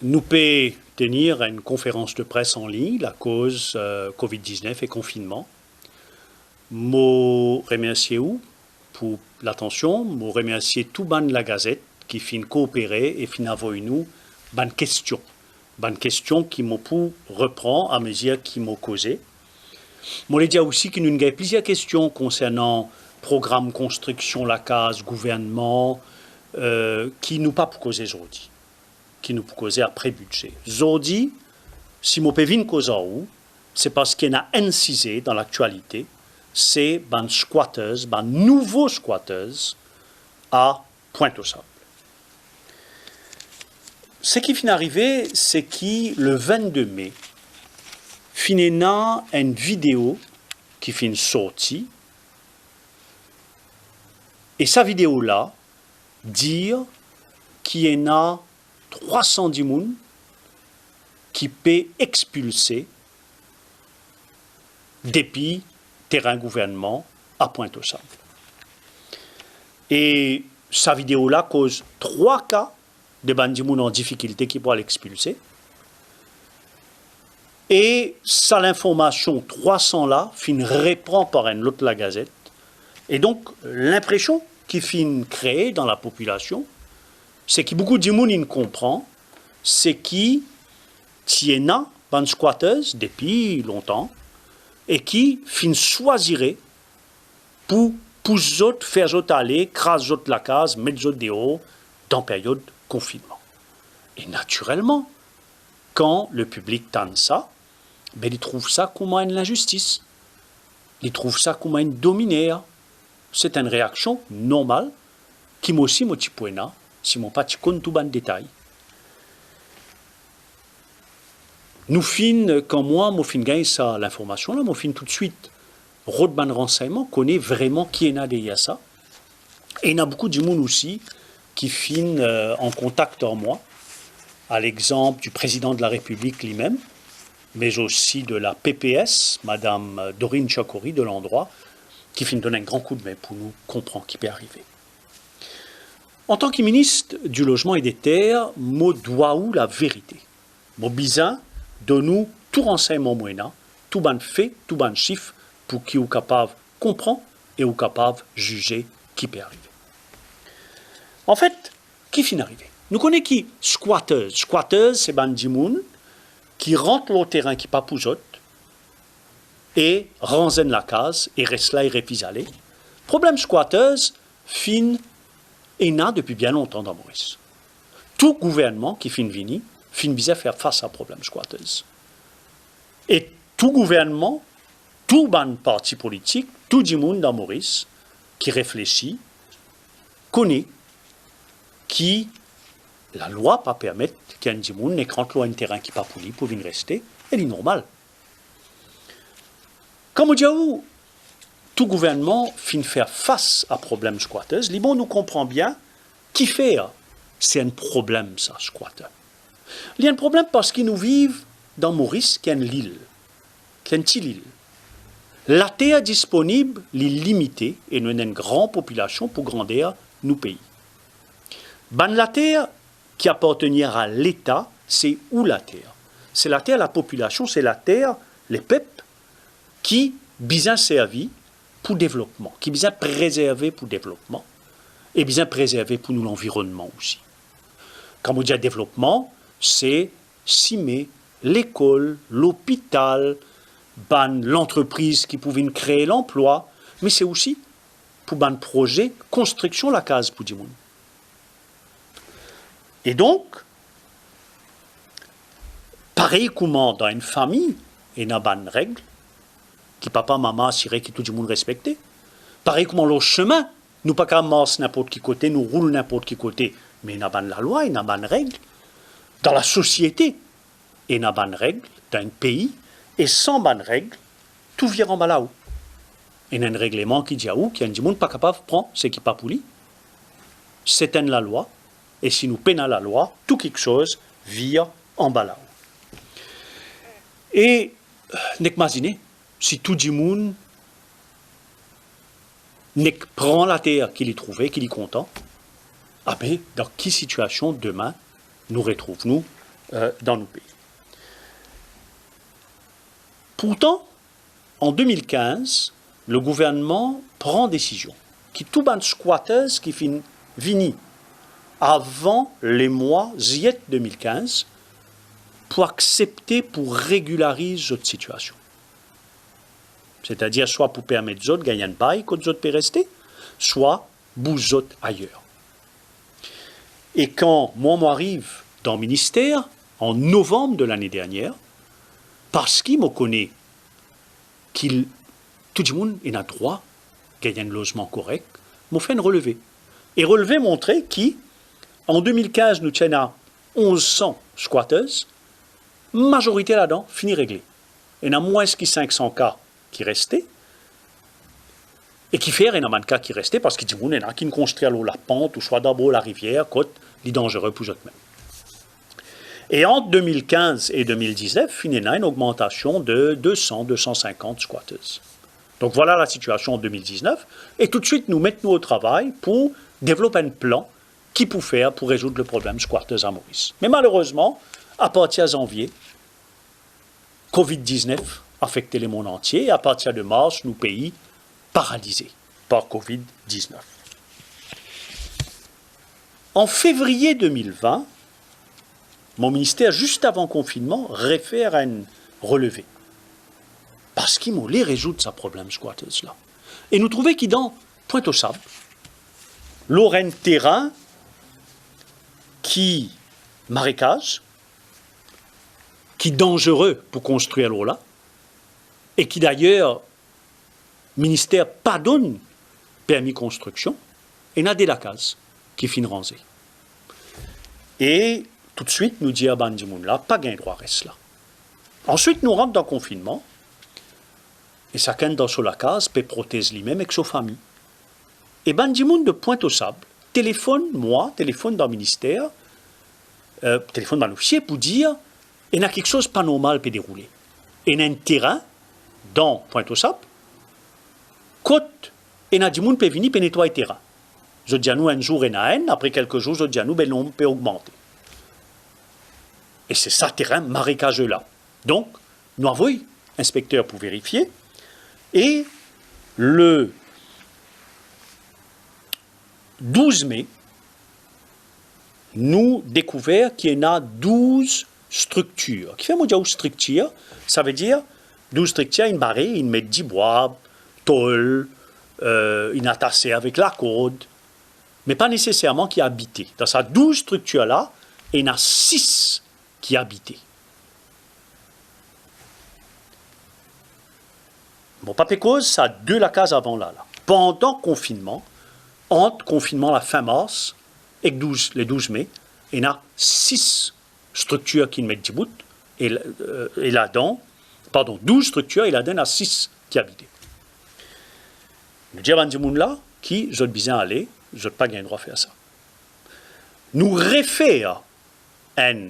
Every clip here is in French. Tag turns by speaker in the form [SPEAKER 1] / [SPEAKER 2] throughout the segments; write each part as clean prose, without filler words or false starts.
[SPEAKER 1] nous peut tenir une conférence de presse en ligne, la cause Covid-19 et confinement. Je remercie pour l'attention, je remercie tout ban de la Gazette qui fin coopérer et fin envoyer nous ban questions. Ban questions qui m'ont pu reprendre à mesure qui m'ont causé. Je voulais dire aussi qu'il y a plusieurs questions concernant programme construction, la case, gouvernement, qui nous pas pour causer aujourd'hui, qui nous pour causer après budget. Aujourd'hui, si je peux venir causer où, c'est parce qu'il y a incisé dans l'actualité, c'est ban squatters, ban nouveaux squatters à Pointe-aux-Sables. Ce qui finit arrivé, c'est que le 22 mai, finina une vidéo qui finit sortie, et sa vidéo-là, dire qu'il y en a 310 personnes qui peut expulser depuis terrain gouvernement à Pointe-aux-Sables. Et sa vidéo-là cause 3 cas de bandits en difficulté qui pourraient l'expulser. Et ça, l'information 300 là, fin reprend par un autre la Gazette. Et donc, l'impression qui fin créée dans la population, c'est que beaucoup de gens ne comprennent, c'est qui tiennent ban squatters depuis longtemps et qui fin choisirait pour faire aller, craser la case, mettre dehors dans période de confinement. Et naturellement, quand le public tente ça, ben, il trouve ça comme une injustice. Il trouve ça comme une dominaire. C'est une réaction normale qui m'a aussi motivé, si mon pas compte tout ban détail. Nous fin, quand moi fin gagne ça l'information là, moi fin tout de suite road ban renseignement connaît vraiment qui est derrière ça. Et il y a beaucoup de monde aussi qui fin en contact en moi, à l'exemple du président de la République lui-même, mais aussi de la PPS, Madame Dorine Chakori de l'endroit, qui finit donner un grand coup de main pour nous comprendre qui peut arriver. En tant que ministre du Logement et des Terres, je dois où la vérité. Je besoin de nous tout renseignement moyen, tout ban fait, tout ban chiffre, pour qu'ils soient capables de comprendre et soient capables de juger qui peut arriver. En fait, qui finit arrivé? Nous connaissons qui? Squatters. Squatters, c'est ban dimoun qui rentrent au terrain qui pas pour eux et renzen la case et restent là et refusent aller. Problème squatters, fin et n'a depuis bien longtemps dans Maurice. Tout gouvernement qui fin vini, fin vise à faire face à problème squatters. Et tout gouvernement, tout ban parti politique, tout le monde dans Maurice qui réfléchit, connaît qui la loi pas permettre qu'un monde n'ait qu'un un terrain qui pas poli pour venir rester, elle est normale. Comme on dit où tout gouvernement finit faire face à problème squatters, Liban nous comprend bien qui fait c'est un problème ça squatter. Il y a un problème parce qu'ils nous vivent dans Maurice qui est une île, qui est une petite île. La terre disponible est limitée et nous avons une grande population pour grandir nos pays. Ban la terre qui appartenait à l'État, c'est où la terre? C'est la terre, la population, c'est la terre, les peuples qui bien servi pour le développement, qui bien préservé pour le développement et bien préservé pour nous l'environnement aussi. Quand on dit développement, c'est cimer l'école, l'hôpital, l'entreprise qui pouvait créer l'emploi, mais c'est aussi pour un projet construction la case pour du monde. Et donc, pareil comment dans une famille, il y a une règle, qui papa, maman assuré que tout le monde respectait. Pareil comme le chemin, nous pas qu'à marcher n'importe qui côté, nous roulons n'importe qui côté, mais il y a la loi, il y a une règle. Dans la société, il y a une règle, dans un pays, et sans bonne règle, tout vient en bas. Il y a un règlement qui dit à où, qu'il y a un monde pas capable de prendre ce qui n'est pas poli. C'est la loi, et si nous peinons la loi, tout quelque chose vire en bas. Et, n'imaginer, si tout le monde prend la terre qu'il y trouvait, qu'il y content, ah ben, dans quelle situation demain nous retrouvons-nous dans nos pays. Pourtant, en 2015, le gouvernement prend décision qui tout ban squatters qui vini avant les mois juillet 2015 pour accepter, pour régulariser cette situation. C'est-à-dire soit pour permettre aux autres de gagner un bail quand les autres peuvent rester, soit bouger autres ailleurs. Et quand moi m'arrive dans le ministère, en novembre de l'année dernière, parce qu'il me connaît qu'il tout le monde a droit à gagner un logement correct, m'a fait un relevé. Et relevé montrait qu'en 2015, nous tenions à 1100 squatters, majorité là-dedans, fini réglé. Il y en a moins que 500 cas qui restaient, et qui fait, il y en a de cas qui restaient, parce qu'il y en a qui ne construisent la pente, ou soit d'abord la rivière, côte, les dangereux pour eux-mêmes. Et entre 2015 et 2019, il y a une augmentation de 200-250 squatters. Donc voilà la situation en 2019. Et tout de suite, nous mettons au travail pour développer un plan qui peut faire pour résoudre le problème squatters à Maurice. Mais malheureusement, à partir de janvier, Covid-19 affectait le monde entier. Et à partir de mars, nos pays paralysés par Covid-19. En février 2020, mon ministère, juste avant le confinement, réfère à un relevé. Parce qu'il voulait résoudre ce problème squatters-là. Et nous trouvons qu'il dans Pointe-aux-Sables, l'aurait un terrain qui marécage, qui est dangereux pour construire l'eau-là, et qui d'ailleurs, le ministère pas donne permis de construction, et n'a des lacases qui finissent ranger. Et tout de suite, nous disons à Bandimoun là, pas gain droit reste là. Ensuite, nous rentrons dans le confinement, et chacun dans son lacase peut protéger lui-même avec sa famille. Et Bandimoun de Pointe-aux-Sables téléphone dans le ministère, téléphone dans l'officier pour dire il y a quelque chose de pas normal qui peut dérouler. Il y a un terrain dans Pointe-aux-Sables, côte, et il y a des gens qui peuvent venir et nettoyer le terrain. Je dis à nous un jour et un, après quelques jours, je dis à nous, le nombre peut augmenter. Et c'est ça, terrain marécageux là. Donc, nous avons inspecteur pour vérifier. Et le 12 mai, nous découvrons qu'il y en a 12 structures. Qui fait mon dire structure? Ça veut dire 12 structures, une barrée, une met 10 bois, tôle, une attassée avec la corde, mais pas nécessairement qui habitait. Dans ces 12 structures-là, il y en a 6 qui habitaient. Bon, pas cause, ça a 2 la case avant là. Pendant le confinement, entre confinement la fin mars et les 12 mai, il y en a 6 structures qui mettent 10 bouts, et là-dedans, 12 structures, et là-dedans, il y en a 6 qui habitaient. Nous disons à ce monde-là, qui, je bien aller, je n'ai pas le droit de faire ça. Nous réfère un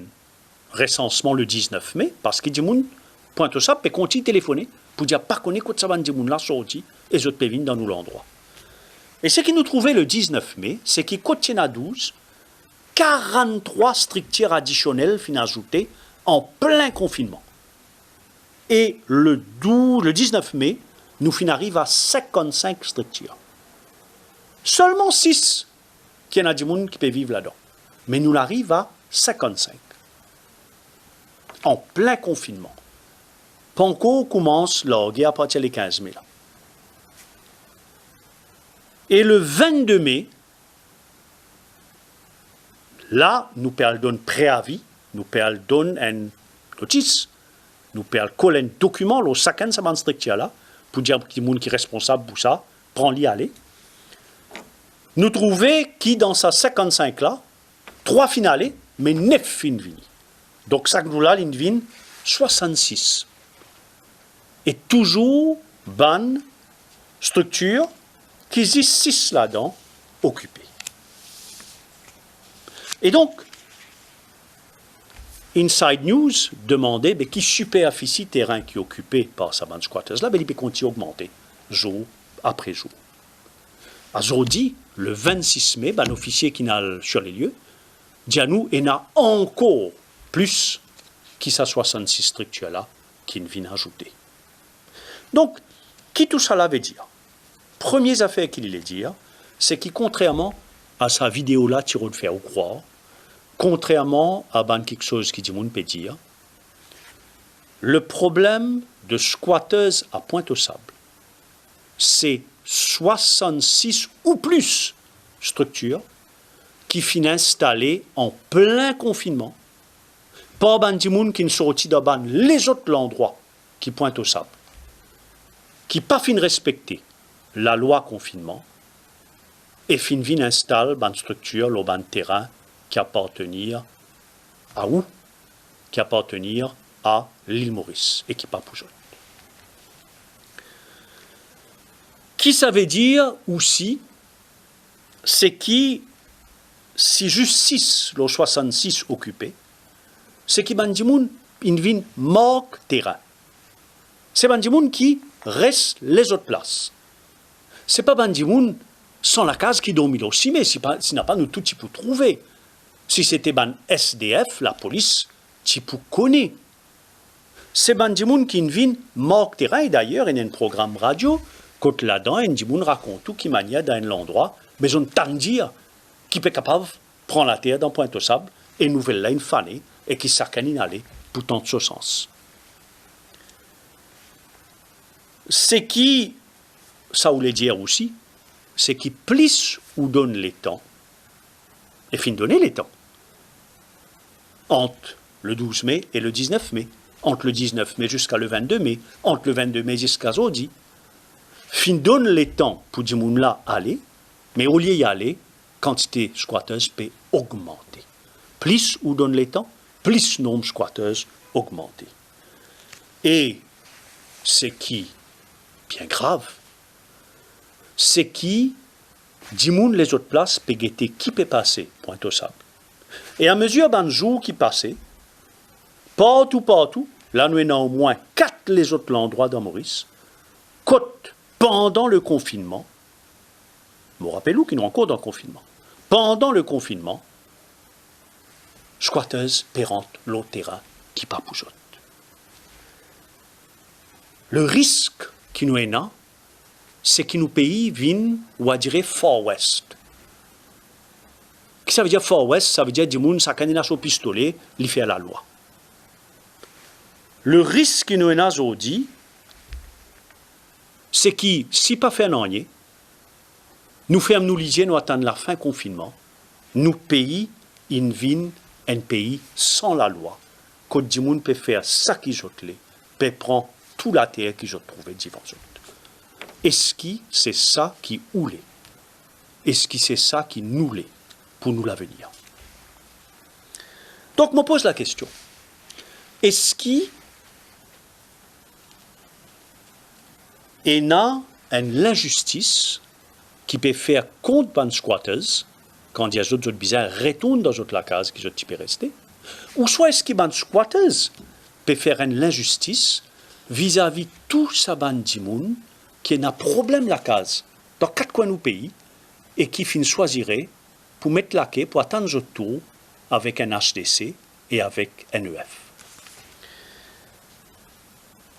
[SPEAKER 1] recensement le 19 mai, parce que les gens pointent ça, et continuent de téléphoner pour dire pas qu'on écoute ça, les gens là sorti, et je peux venir dans nous l'endroit. Et ce qui nous trouvait le 19 mai, c'est qu'il continue à 12, 43 structures additionnelles fin ajoutées en plein confinement. Et le 19 mai, nous fin arrive à 55 structures. Seulement 6 qu'il y en a du monde qui peut vivre là-dedans. Mais nous arrivons à 55. En plein confinement. Panko commence la guerre à partir du 15 mai. Là. Et le 22 mai, là, nous pouvons donner préavis, nous pouvons donner un notice, nous pouvons coller un document, le chacun de ces structures-là, pour dire que le monde qui est responsable pour ça, prend-l'y aller. Nous trouvons qui, dans ces 55-là, 3 finales, mais 9 fins vini. Donc, ça nous-là, il vient 66. Et toujours, bonne structure, qui existe 6 là-dedans, occupées. Et donc, Inside News demandait qui superficie terrain qui est occupé par ces bandes squatters-là, il peut continuer à augmenter, jour après jour. Aujourd'hui, le 26 mai, un officier qui est sur les lieux, dit à nous, il y a encore plus qui ça 66 structures-là qui ne viennent ajouter. Donc, qui tout ça veut dire? Première affaire qu'il allait dire, c'est que contrairement à sa vidéo-là, tu de faire croire, contrairement à quelque chose qui dit mon peut dire, le problème de squatteuses à Pointe-aux-Sables, c'est 66 ou plus structures qui finissent installées en plein confinement, pas des gens qui ne sortent de les autres endroits qui pointent au sable, qui pas fin respecter la loi confinement et fin vin installe une structure, le terrain qui appartenir à où? Qui appartenir à l'île Maurice et qui pas Poujotte. Qui ça veut dire aussi, c'est qui, si juste 6, les 66 occupés, c'est qui bandimoun, ils viennent manque terrain. C'est bandimoun qui reste les autres places. C'est pas bandimoun sans la case qui domine aussi, mais si n'a pas nous tout type pour trouver. Si c'était ban SDF, la police, type connaît. C'est bandimoun qui viennent manque terrain, et d'ailleurs, il y a un programme radio, quand là-dedans, un dimoun raconte tout qui mania dans l'endroit, mais on t'a dire qui peut capable de prendre la terre dans Pointe-aux-Sables et nouvelle ligne fanée et qui s'arcanine aller pour tant de ce sens. C'est qui, ça voulait dire aussi, c'est qui plisse ou donne les temps, et fin donner les temps, entre le 12 mai et le 19 mai, entre le 19 mai jusqu'à le 22 mai, entre le 22 mai jusqu'à aujourd'hui, fin donne les temps pour dire moun là aller, mais au lieu d'y aller, quantité squatteuse peut augmenter. Plus ou donne les temps, plus nombre squatteuses augmenter. Et ce qui, bien grave, c'est qui, dimoun les autres places peut guetter qui peut passer, Pointe-aux-Sables. Et à mesure d'un jour qui passait, partout, là nous avons au moins 4 les autres endroits dans Maurice, côte pendant le confinement, je me rappelle où qu'ils sont encore dans le confinement, pendant le confinement, squatteuse pérante l'autre terrain qui pas Poujotte. Le risque qui nous est là, c'est que nos pays viennent, ou à dire, Far West. Qu'est-ce que ça veut dire Far West? Ça veut dire que les gens qui ont un pistolet, ils font la loi. Le risque qui nous est là aujourd'hui, c'est que, si pas fait un an, nous faisons nous liser, nous attendons la fin confinement, nous pays, ils viennent un pays sans la loi, que les gens peuvent faire ça qu'ils ont fait, peuvent prendre toute la terre qu'ils ont trouvée devant eux. Est-ce que c'est ça qui oulait? Est-ce que c'est ça qui nous l'est pour nous l'avenir? Donc, je me pose la question. Est-ce qu'il y a une injustice qui peut faire contre les squatters quand il y a d'autres bizarres retournent dans la case qui sont restés? Ou soit est-ce que les squatters peuvent faire une injustice vis-à-vis tout ça de monde qui a un problème la case dans 4 coins du pays et qui finit choisirait pour mettre la quai pour attendre le tour avec un HDC et avec un EF.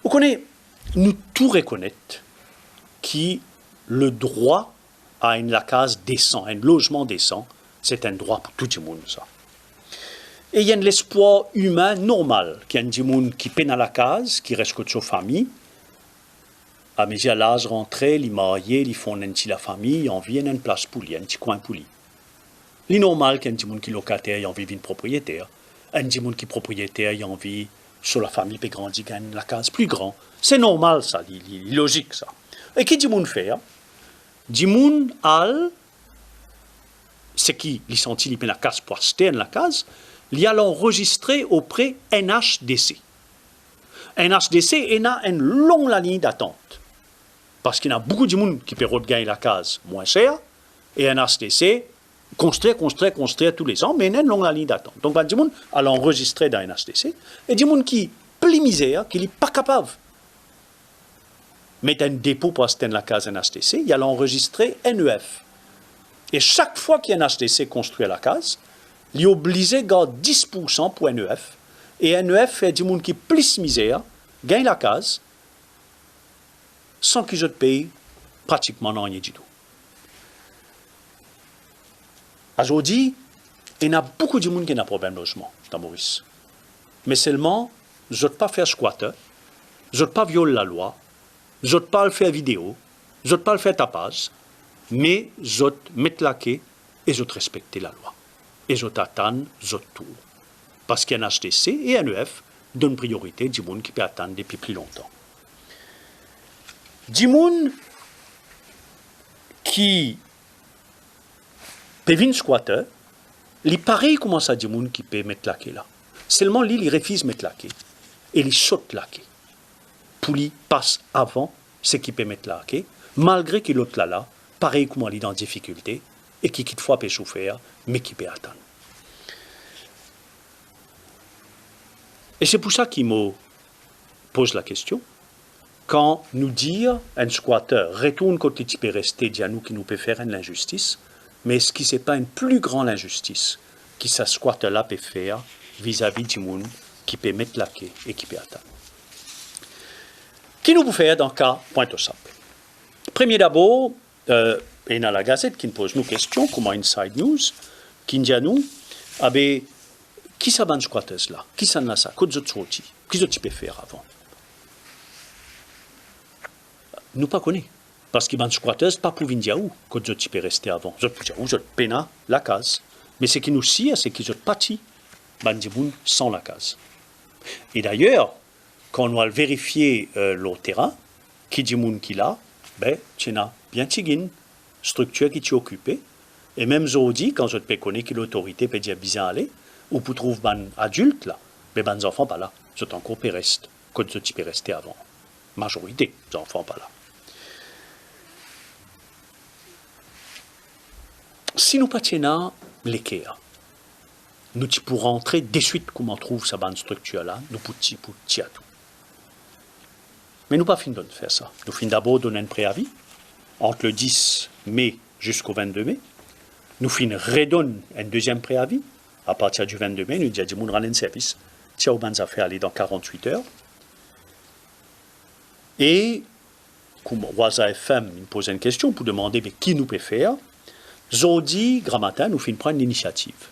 [SPEAKER 1] Vous connaissez, nous tout reconnaître que le droit à une la case décent, un logement décent, c'est un droit pour tout le monde. Ça. Et il y a l'espoir humain normal, qu'il y a des gens qui peinent à la case, qui restent de sa famille. À mesure à l'âge rentré, ils marient, ils font un petit la famille, ils ont envie d'une place pour lui, un petit coin pour lui. C'est normal qu'il y ait des gens qui sont locataires, ils ont envie d'une propriétaire. Un des gens qui sont propriétaires, ils ont envie, sur la famille peut grandir, gagne la case plus grand. C'est normal ça, c'est logique ça. Et qu'est-ce que les gens font? Les gens, c'est qui les sentit ils la case pour acheter la case, ils allent enregistrer auprès NHDC. NHDC a une longue ligne d'attente. Parce qu'il y a beaucoup de gens qui peuvent gagner la case moins cher, et NHDC construire tous les ans, mais il y a une longue ligne d'attente. Donc, il y a des gens qui allent enregistrer dans NHDC, et des gens qui, plus misère, qui ne sont pas capables de mettre un dépôt pour acheter la case NHDC, ils allent enregistrer NEF. Et chaque fois qu'il y a un HDC construit la case, il est obligé de garder 10% pour NEF, Et NEF fait du monde qui plus misère, gagne la case, sans qu'ils payent pratiquement rien du tout. Aujourd'hui, il y a beaucoup de monde qui a un problème de logement dans Maurice. Mais seulement, je ne pas faire squatter, je ne pas violer la loi, je ne pas le faire vidéo, je ne pas le faire tapage, mais je mettre la quai et je respecter la loi. Et je t'attends, je tour. Parce qu'il y a un HTC et un NEF donnent priorité du monde qui peut attendre depuis plus longtemps. Du monde qui peut venir squatter, il pareil commence à du monde qui peut mettre la quai là. Seulement, lui, il refuse de mettre la quai. Et il saute la quai. Pour lui, passe avant ce qui peut mettre la quai, malgré qu'il l'autre là, pareil comme il est en difficulté, et qui quelquefois peut souffrir, mais qui peut attendre. Et c'est pour ça qu'il me pose la question. Quand nous dire un squatter retourne côté qui peut rester, dit à nous qui nous peut faire une injustice, mais est-ce que ce n'est pas une plus grande injustice que ce squatter-là peut faire vis-à-vis du monde qui peut mettre la quai et qui peut attendre? Qui nous peut faire dans le cas point au simple? Premier d'abord, il y a la Gazette qui nous pose nos questions, comme Inside News, qui nous dit à nous, qui ça ban squatters là? Qui ça n'a ça? Qu'est-ce que tu peux faire avant? Nous pas connaissons. Parce que ban squatters, pas pour venir où, qu'est-ce que tu peux rester avant? Je peux dire où je peine la case. Mais ce qui nous sert, c'est que je pâtis ban du monde sans la case. Et d'ailleurs, quand on va vérifier le terrain, qui dit monde qui l'a, ben, tu as bien une structure qui t'est occupée. Et même aujourd'hui, quand je te connais que l'autorité peut dire bien aller, ou pour trouver un adulte là, mais ben, les enfants pas là. Je encore peux rester, quand tu peux rester avant. Majorité, les enfants pas là. Si nous pas tiens l'équerre, nous pourrons rentrer de suite comment on trouve sa bande structure là, nous pour à tout. Mais nous pas fini de faire ça. Nous finissons d'abord donner un préavis entre le 10 mai jusqu'au 22 mai. Nous finissons redonner un deuxième préavis à partir du 22 mai. Nous disons du monde rend un service. Tiens, aux bonnes affaires aller dans 48 heures. Et comme Waza FM nous pose une question pour demander mais qui nous peut faire. Aujourd'hui, Grammatin, nous finissons prendre l'initiative.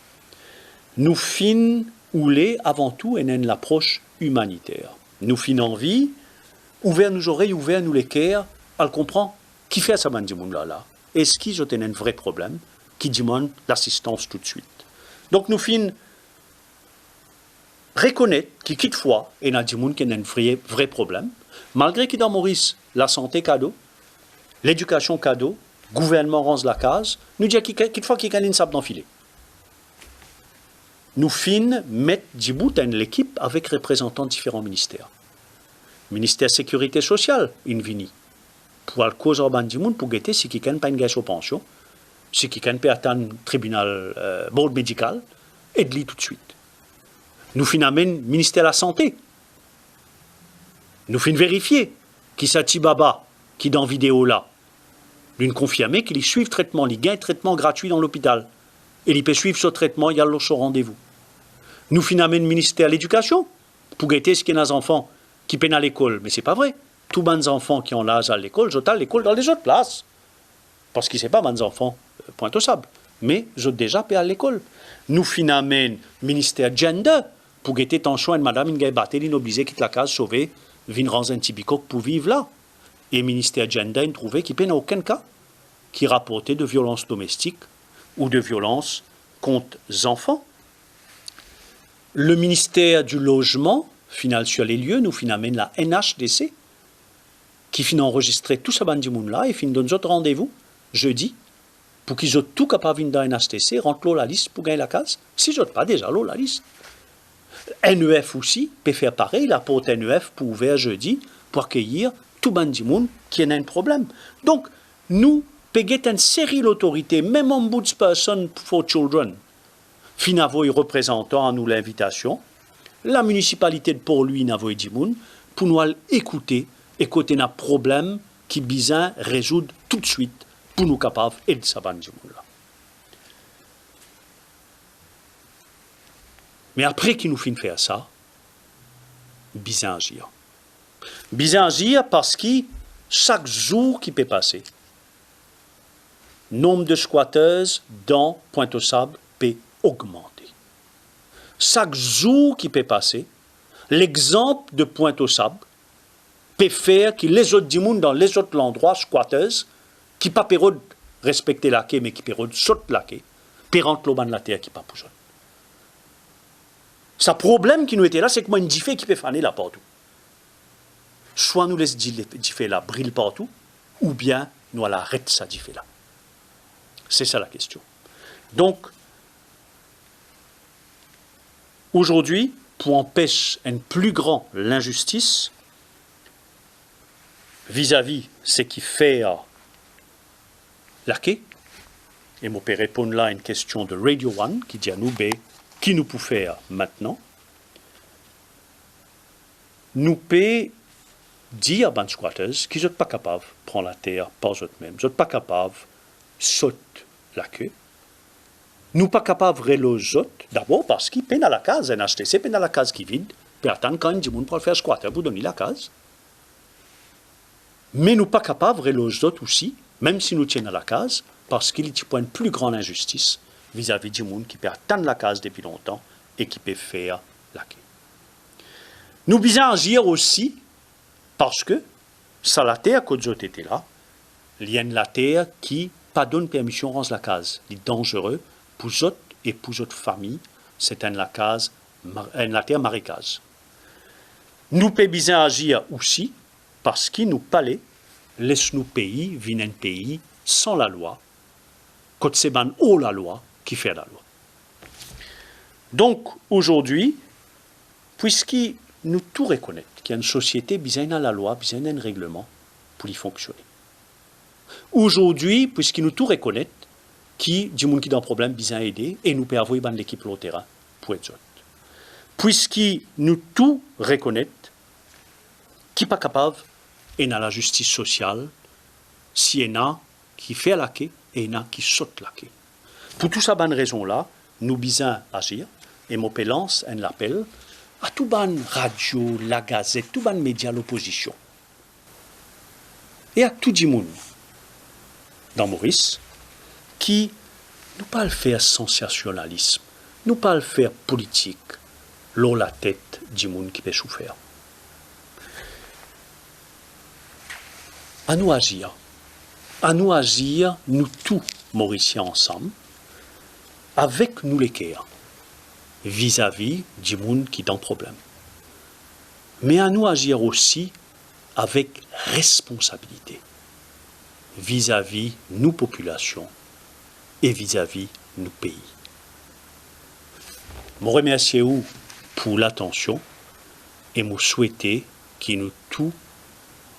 [SPEAKER 1] Nous finissons ouler avant tout une approche humanitaire. Nous finissons envie, ouvert nos oreilles, ouvert nous les cœurs, elle comprend qui fait ça du monde là. Est-ce qu'ils ont un vrai problème qui demande l'assistance tout de suite. Donc nous finissons reconnaître que quelquefois, il y a des gens qui ont un vrai problème, malgré que dans Maurice, la santé cadeau, l'éducation cadeau, le gouvernement rend la case, nous disons quelquefois qu'il y a une sape d'enfiler. Nous finissons mettre du bout à l'équipe avec représentants de différents ministères. Ministère de la Sécurité sociale, vini. Pour la cause urbaine du monde, pour guetter si quelqu'un n'a pas une gage aux pensions, si quelqu'un peut attendre un tribunal, board médical, aide-lui tout de suite. Nous finissons le ministère de la Santé. Nous finissons vérifier qui c'est Baba qui dans la vidéo là. Nous confirmer qu'il suit le traitement, il gagne un traitement gratuit dans l'hôpital. Et il peut suivre ce traitement, il y a leur rendez-vous. Nous finissons le ministère de l'Éducation pour guetter ce qu'il y a des enfants qui peinent à l'école. Mais ce n'est pas vrai. Tous les enfants qui ont l'âge à l'école, j'ôte à l'école dans les autres places. Parce que ce n'est pas mes enfants, point au sable. Mais j'ôte déjà à l'école. Nous finissons le ministère gender pour guetter ton choix de madame Ingaï Batel, inobligée quitte la case sauvée, vin rendre un tibicoque pour vivre là. Et le ministère gender, il trouvait qu'il n'y a aucun cas qui rapportait de violence domestique ou de violence contre les enfants. Le ministère du Logement, final sur les lieux, nous finamène la NHDC, qui finit enregistrer tout ce bande du monde là et finit donne autre rendez-vous jeudi pour qu'ils soient tout capables dans NHDC, rentre l'eau la liste pour gagner la case. Si je pas déjà l'eau la liste. NEF aussi peut faire pareil, la porte NEF pour ouvrir jeudi pour accueillir tout bande du monde qui a un problème. Donc, nous payons une série d'autorités, même Ombudsperson for Children, finavo représentant à nous l'invitation, la municipalité de Port-Louis n'avoue dit moun pour nous écouter un problème qui besoin résoudre tout de suite pour nous capables d'aider ça bande du monde là. Mais après qu'il nous finit faire ça, bien agir. Bien agir parce que chaque jour qui peut passer, nombre de squatteuses dans Pointe-aux-Sables peut augmenter. Chaque jour qui peut passer, l'exemple de Pointe-aux-Sables peut faire que les autres gens dans les autres endroits squatteuses, qui ne peuvent pas respecter la quai, mais qui peuvent sauter la quai, peuvent rentrer dans la terre qui ne peuvent pas. Ce problème qui nous était là, c'est que moi, une diffé qui peut faner là partout. Soit nous laissons diffé là brille partout, ou bien nous arrêtons ça diffé là. C'est ça la question. Donc, aujourd'hui, pour empêcher une plus grande l'injustice vis-à-vis ce qui fait la quai, et je peux répondre là à une question de Radio One qui dit à nous, qui nous peut faire maintenant, nous peut dire à les squatters qu'ils ne sont pas capables de prendre la terre par eux-mêmes, ils ne sont pas capables de sauter la queue. Nous ne sommes pas capables de les autres, d'abord parce qu'ils peinent à la case, un HTC peine à la case qui est vide, puis attendre quand ils pour le faire squatter pour donner la case. Mais nous ne sommes pas capables de les autres aussi, même si nous tiennent à la case, parce qu'il y a une plus grande injustice vis-à-vis du monde qui peut attendre la case depuis longtemps et qui peut faire la queue. Nous devons agir aussi parce que, ça la terre que nous était là, il y a la terre qui pas donne permission de rendre la case. Il est dangereux pour eux et pour votre famille. C'est la terre marécage. Nous devons agir aussi parce que nous palais laisse nous pays, vient un pays sans la loi, quand c'est ban haut la loi qui fait la loi. Donc aujourd'hui, puisque nous tout reconnaissons qu'il y a une société, besoin de la loi, besoin d'un règlement pour y fonctionner. Aujourd'hui, puisque nous tout reconnaissons qui du monde qui a un problème, besoin d'aider, et nous pouvons avoir l'équipe au terrain pour être autres. Puisque nous tout reconnaissons qui n'est pas capable et dans la justice sociale, s'il y en a qui fait la quai et il y en a qui saute la quai. Pour toutes ces bonnes raisons-là, nous devons agir et mon lance un appel à tout ban radio, la gazette, tout ban média, l'opposition. Et à tout le monde dans Maurice qui nous pas le faire sensationnalisme, nous pas le faire politique, l'eau la tête du monde qui peut souffrir. À nous agir, nous tous Mauriciens ensemble, avec nous les cœurs, vis-à-vis du monde qui est dans problème. Mais à nous agir aussi avec responsabilité, vis-à-vis nos populations et vis-à-vis nos pays. Je vous remercie pour l'attention et je souhaite que nous tous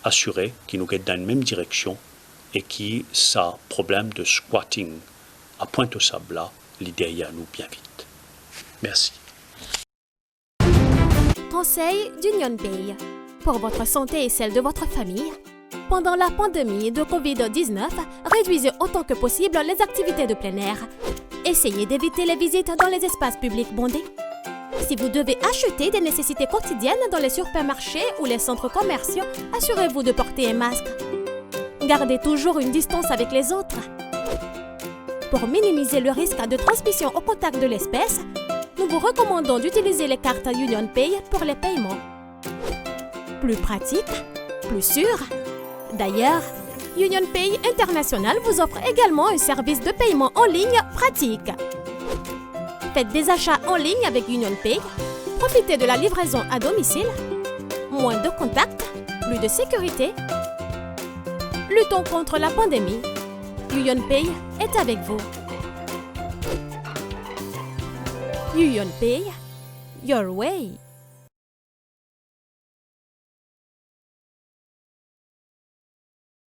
[SPEAKER 1] assurer qui nous guide dans la même direction et qui ça problème de squatting à Pointe-aux-Sables là, l'idée à nous bien vite. Merci.
[SPEAKER 2] Conseil d'Union Pay. Pour votre santé et celle de votre famille, pendant la pandémie de Covid-19, réduisez autant que possible les activités de plein air. Essayez d'éviter les visites dans les espaces publics bondés. Si vous devez acheter des nécessités quotidiennes dans les supermarchés ou les centres commerciaux, assurez-vous de porter un masque. Gardez toujours une distance avec les autres. Pour minimiser le risque de transmission au contact de l'espèce, nous vous recommandons d'utiliser les cartes Union Pay pour les paiements. Plus pratique, plus sûr. D'ailleurs, Union Pay International vous offre également un service de paiement en ligne pratique. Faites des achats en ligne avec Union Pay, profitez de la livraison à domicile, moins de contacts, plus de sécurité. Luttons contre la pandémie. Union Pay est avec vous. Union Pay, your way.